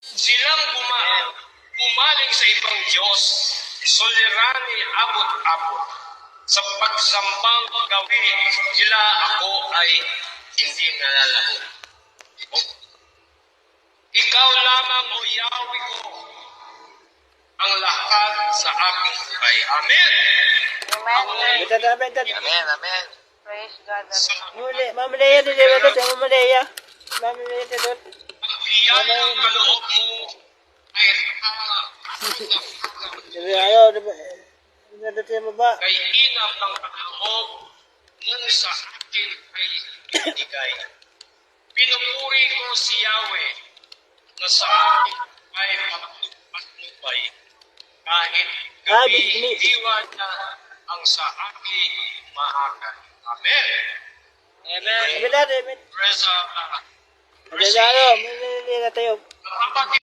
Silang pumaling sa ibang Diyos, sulirani abot-abot, sa pagsambang gawin nila ako ay hindi nalalaho. Ikaw lamang, O Yahweh ko, ang lahat sa aking buhay. Amen. Amen. Amen, amen. Praise God. Mama Leia, di ba ito? Mama Leia. Mama Leia, ito. Ang biyaya ng kaloob mo ay Ayaw, di ba? Ito sa baba. kay inam ng kaloob nung sa akin ay ibigay. Pinupuri ko si Yahweh na sa akin ay magpatnubay. Kahit gabi, diwa niya ang sa akin maaga. Amen. Amen. Amen, amen. Praise Amen, amen. Mama Leia, tayo. kapatid.